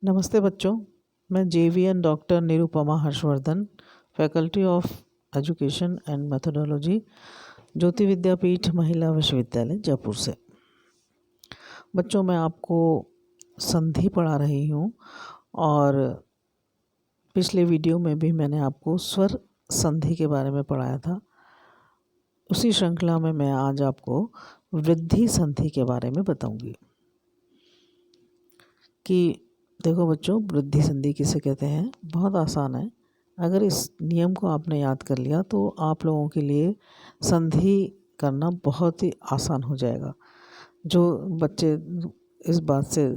नमस्ते बच्चों, मैं JVN doctor Nirupama Harshvardhan, faculty of education and methodology, Jyoti Vidyapeeth महिला विश्वविद्यालय जयपुर से। बच्चों, मैं आपको संधि पढ़ा रही हूँ और पिछले वीडियो में भी मैंने आपको स्वर संधि के बारे में पढ़ाया था। उसी श्रृंखला में मैं आज आपको वृद्धि संधि के बारे में बताऊंगी कि देखो बच्चों, वृद्धि संधि किसे कहते हैं। बहुत आसान है। अगर इस नियम को आपने याद कर लिया तो आप लोगों के लिए संधि करना बहुत ही आसान हो जाएगा। जो बच्चे इस बात से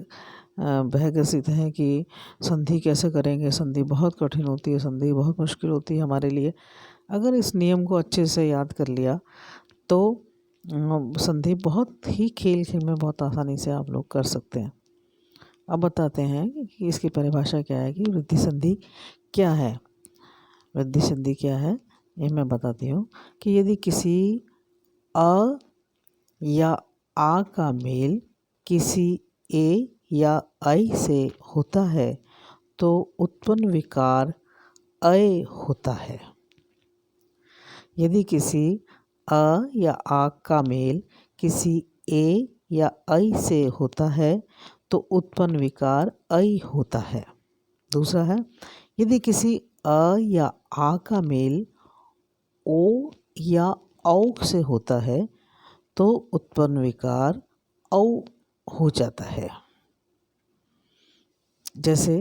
बहग्रसित हैं कि संधि कैसे करेंगे, संधि बहुत कठिन होती है, संधि बहुत मुश्किल होती है हमारे लिए, अगर इस नियम को अच्छे से याद कर लिया तो संधि बहुत ही खेल खेल में बहुत आसानी से आप लोग कर सकते हैं। अब बताते हैं कि इसकी परिभाषा क्या है, कि वृद्धि संधि क्या है। वृद्धि संधि क्या है ये मैं बताती हूँ कि यदि किसी अ या आ का मेल किसी ए या ऐ से होता है तो उत्पन्न विकार अय होता है। यदि किसी अ या आ का मेल किसी ए या ऐ से होता है तो उत्पन्न विकार ऐ होता है। दूसरा है, यदि किसी अ या आ का मेल ओ या औ से होता है तो उत्पन्न विकार औ हो जाता है। जैसे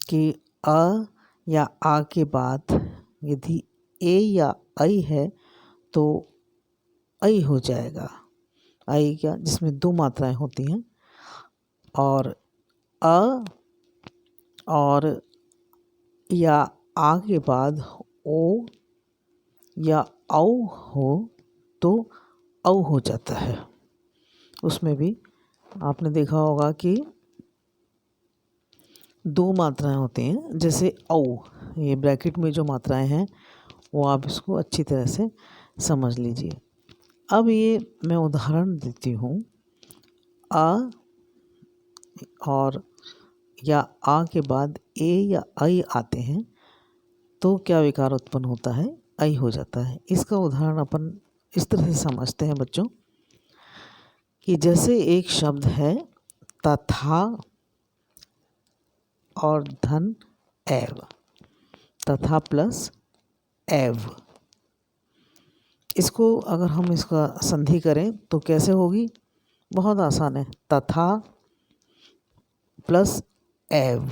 कि अ या आ के बाद यदि ए या ऐ है तो ऐ हो जाएगा। ऐ क्या, जिसमें दो मात्राएं होती हैं, और अ और या आ के बाद ओ या औ हो तो औ हो जाता है। उसमें भी आपने देखा होगा कि दो मात्राएं होती हैं। जैसे औ, ये ब्रैकेट में जो मात्राएं हैं वो आप इसको अच्छी तरह से समझ लीजिए। अब ये मैं उदाहरण देती हूँ। आ और या आ के बाद ए या ऐ आते हैं तो क्या विकार उत्पन्न होता है, ऐ हो जाता है। इसका उदाहरण अपन इस तरह से समझते हैं बच्चों कि जैसे एक शब्द है तथा और धन एव, तथा प्लस एव, इसको अगर हम इसका संधि करें तो कैसे होगी, बहुत आसान है, तथा प्लस एव।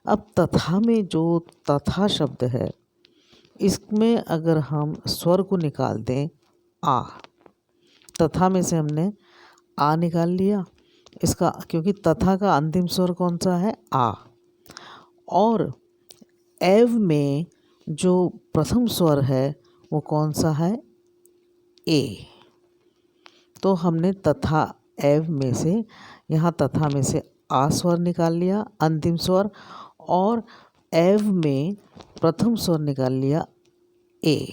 अब तथा में जो तथा शब्द है इसमें अगर हम स्वर को निकाल दें आ, तथा में से हमने आ निकाल लिया इसका, क्योंकि तथा का अंतिम स्वर कौन सा है, आ, और एव में जो प्रथम स्वर है वो कौन सा है, ए। तो हमने तथा एव में से, यहाँ तथा में से आ स्वर निकाल लिया अंतिम स्वर, और एव में प्रथम स्वर निकाल लिया ए।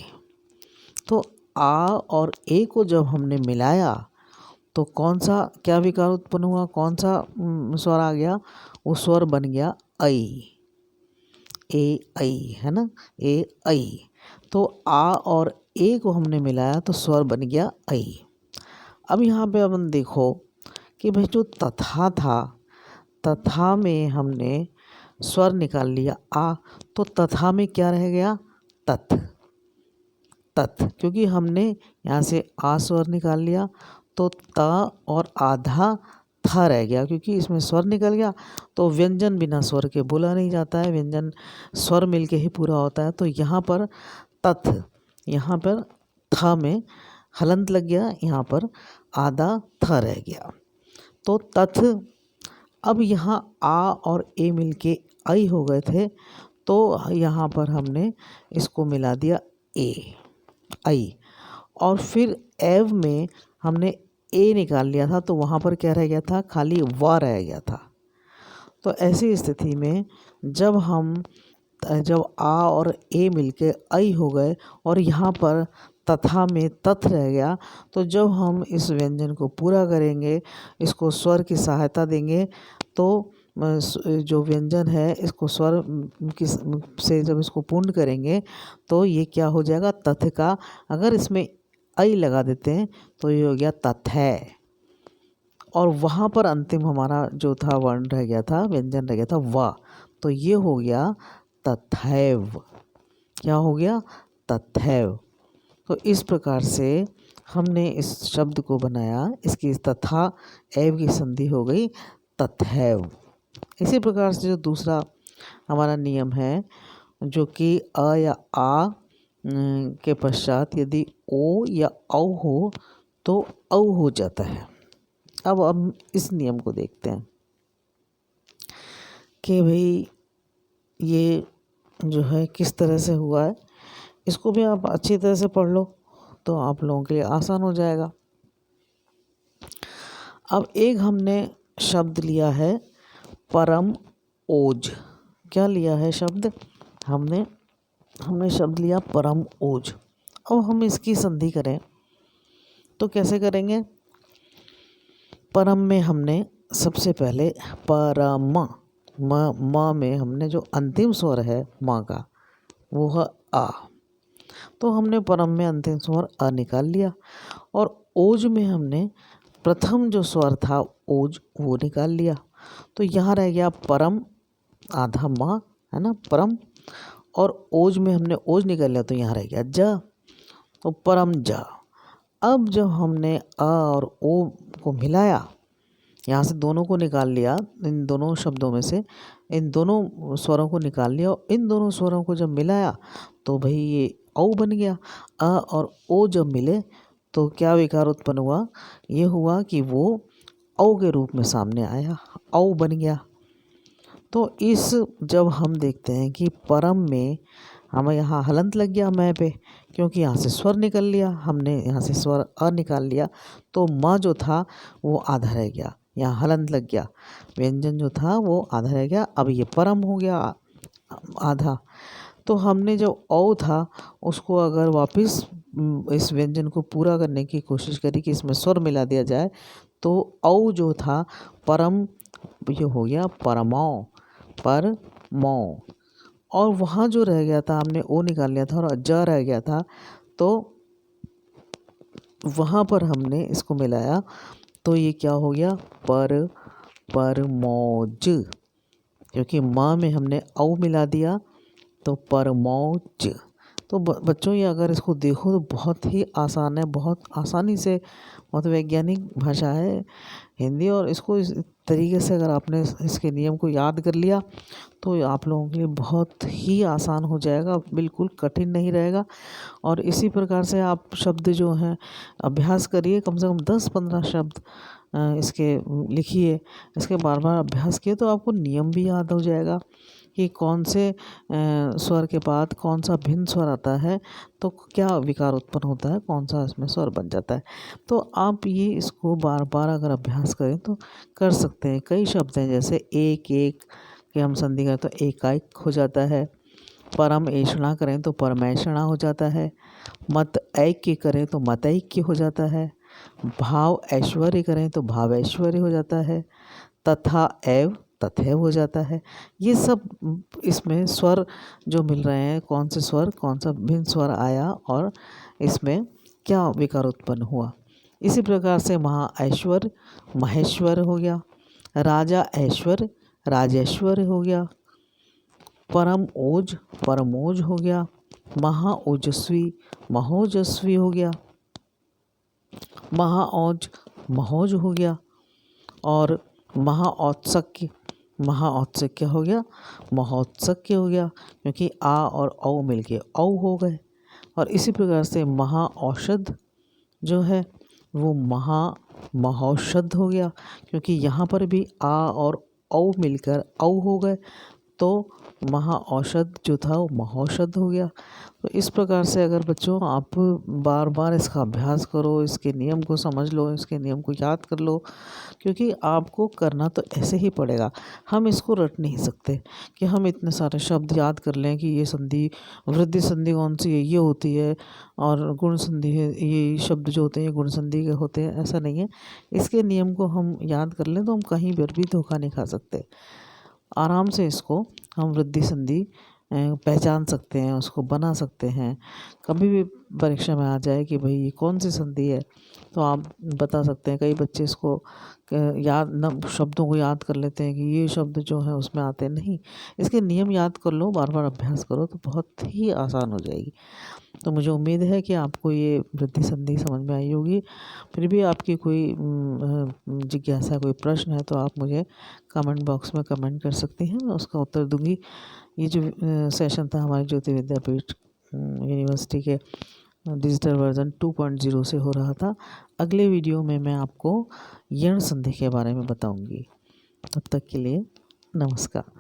तो आ और ए को जब हमने मिलाया तो कौन सा, क्या विकार उत्पन्न हुआ, कौन सा स्वर आ गया, वो स्वर बन गया ऐ, ए ऐ, है ना, ए ऐ। तो आ और ए को हमने मिलाया तो स्वर बन गया ऐ। अब यहाँ पे अपन देखो कि भाई जो तथा था, तथा में हमने स्वर निकाल लिया आ, तो तथा में क्या रह गया, तत्, तत्, क्योंकि हमने यहाँ से आ स्वर निकाल लिया तो त और आधा था रह गया, क्योंकि इसमें स्वर निकल गया तो व्यंजन बिना स्वर के बोला नहीं जाता है, व्यंजन स्वर मिलके ही पूरा होता है। तो यहाँ पर तथ, यहाँ पर था में हलंत लग गया, यहाँ पर आधा था रह गया तो तथ। अब यहाँ आ और ए मिलके ऐ हो गए थे तो यहाँ पर हमने इसको मिला दिया ए, ऐ, और फिर एव में हमने ए निकाल लिया था तो वहाँ पर क्या रह गया था, खाली वा रह गया था। तो ऐसी स्थिति में जब आ और ए मिलके ऐ हो गए और यहाँ पर तथा में तथ रह गया, तो जब हम इस व्यंजन को पूरा करेंगे, इसको स्वर की सहायता देंगे, तो जो व्यंजन है इसको स्वर से जब इसको पूर्ण करेंगे तो ये क्या हो जाएगा, तथ का। अगर इसमें ऐ लगा देते हैं तो ये हो गया तथै, और वहाँ पर अंतिम हमारा जो था वर्ण रह गया था, व्यंजन रह गया था व, तो ये हो गया तथैव। क्या हो गया, तथैव। तो इस प्रकार से हमने इस शब्द को बनाया, इसकी तथा एव की संधि हो गई तथैव। इसी प्रकार से जो दूसरा हमारा नियम है, जो कि अ या आ के पश्चात यदि ओ या औ हो तो औ हो जाता है। अब इस नियम को देखते हैं कि भाई ये जो है किस तरह से हुआ है। इसको भी आप अच्छी तरह से पढ़ लो तो आप लोगों के लिए आसान हो जाएगा। अब एक हमने शब्द लिया है परम ओज। क्या लिया है शब्द, हमने शब्द लिया परम ओज। अब हम इसकी संधि करें तो कैसे करेंगे। परम में हमने सबसे पहले परम, म में हमने जो अंतिम स्वर है माँ का वो है आ, तो हमने परम में अंतिम स्वर अ निकाल लिया, और ओज में हमने प्रथम जो स्वर था ओज वो निकाल लिया। तो यहाँ रह गया परम आधा माँ है ना, परम, और ओज में हमने ओज निकाल लिया तो यहाँ रह गया ज, तो परम ज। अब जब हमने अ और ओ को मिलाया, यहाँ से दोनों को निकाल लिया, इन दोनों शब्दों में से इन दोनों स्वरों को निकाल लिया, और इन दोनों स्वरों को जब मिलाया तो भाई ये औ बन गया। अ और ओ जब मिले तो क्या विकार उत्पन्न हुआ, ये हुआ कि वो औ के रूप में सामने आया, औ बन गया। तो इस जब हम देखते हैं कि परम में हमें यहाँ हलंत लग गया मैं पे, क्योंकि यहाँ से स्वर निकल लिया, हमने यहाँ से स्वर अ निकाल लिया, तो म जो था वो आधा रह गया, यहाँ हलंत लग गया, व्यंजन जो था वो आधा रह गया। अब ये परम हो गया आधा। तो हमने जो औ था उसको अगर वापस इस व्यंजन को पूरा करने की कोशिश करी कि इसमें स्वर मिला दिया जाए, तो औ जो था परम, ये हो गया परमौ, परमौ। और वहाँ जो रह गया था हमने ओ निकाल लिया था और ज रह गया था, तो वहाँ पर हमने इसको मिलाया तो ये क्या हो गया परमौज, क्योंकि माँ में हमने औ मिला दिया तो परमौज। तो बच्चों ये अगर इसको देखो तो बहुत ही आसान है, बहुत आसानी से, बहुत वैज्ञानिक भाषा है हिंदी, और इसको इस तरीके से अगर आपने इसके नियम को याद कर लिया तो आप लोगों के लिए बहुत ही आसान हो जाएगा, बिल्कुल कठिन नहीं रहेगा। और इसी प्रकार से आप शब्द जो हैं अभ्यास करिए, कम से कम 10-15 शब्द इसके लिखिए, इसके बार बार अभ्यास किए तो आपको नियम भी याद हो जाएगा कि कौन से स्वर के बाद कौन सा भिन्न स्वर आता है, तो क्या विकार उत्पन्न होता है, कौन सा इसमें स्वर बन जाता है। तो आप ये इसको बार बार अगर अभ्यास करें तो कर सकते हैं। कई शब्द हैं जैसे एक एक के हम संधि करें तो एकाएक हो जाता है, परम ऐषणा करें तो परमैषणा हो जाता है, मत ऐक्य करें तो मत ऐक्य हो जाता है, भाव ऐश्वर्य करें तो भाव ऐश्वर्य हो जाता है, तथा एव तथैव हो जाता है। ये सब इसमें स्वर जो मिल रहे हैं, कौन से स्वर, कौन सा भिन्न स्वर आया और इसमें क्या विकार उत्पन्न हुआ। इसी प्रकार से महा ऐश्वर्य महेश्वर हो गया, राजा ऐश्वर्य राजेश्वर हो गया, परम ओज परमोज हो गया, महा ओजस्वी महोजस्वी हो गया, महाऔज महोज हो गया, और महाऔत्सक्य महाऔत्सक्य हो गया, महोत्सक्य हो गया, क्योंकि आ और औ मिलके औ हो गए। और इसी प्रकार से महाऔषध जो है वो महौषध हो गया, क्योंकि यहाँ पर भी आ और औ मिलकर औ हो गए, तो महाऔषध जो था वो महौषध हो गया। तो इस प्रकार से अगर बच्चों आप बार बार इसका अभ्यास करो, इसके नियम को समझ लो, इसके नियम को याद कर लो, क्योंकि आपको करना तो ऐसे ही पड़ेगा। हम इसको रट नहीं सकते कि हम इतने सारे शब्द याद कर लें कि ये संधि वृद्धि संधि कौन सी है, ये होती है, और गुण संधि है, ये शब्द जो होते हैं ये गुण संधि के होते हैं, ऐसा नहीं है। इसके नियम को हम याद कर लें तो हम कहीं पर भी धोखा नहीं खा सकते। आराम से इसको हम वृद्धि संधि पहचान सकते हैं, उसको बना सकते हैं। कभी भी परीक्षा में आ जाए कि भाई ये कौन सी संधि है, तो आप बता सकते हैं। कई बच्चे इसको याद न शब्दों को याद कर लेते हैं कि ये शब्द जो है उसमें आते नहीं। इसके नियम याद कर लो, बार बार अभ्यास करो तो बहुत ही आसान हो जाएगी। तो मुझे उम्मीद है कि आपको ये वृद्धि संधि समझ में आई होगी। फिर भी आपकी कोई जिज्ञासा, कोई प्रश्न है तो आप मुझे कमेंट बॉक्स में कमेंट कर सकती हैं, मैं उसका उत्तर दूंगी। ये जो सेशन था हमारे ज्योति विद्यापीठ यूनिवर्सिटी के डिजिटल वर्जन 2.0 से हो रहा था। अगले वीडियो में मैं आपको यण संधि के बारे में बताऊंगी। तब तक के लिए नमस्कार।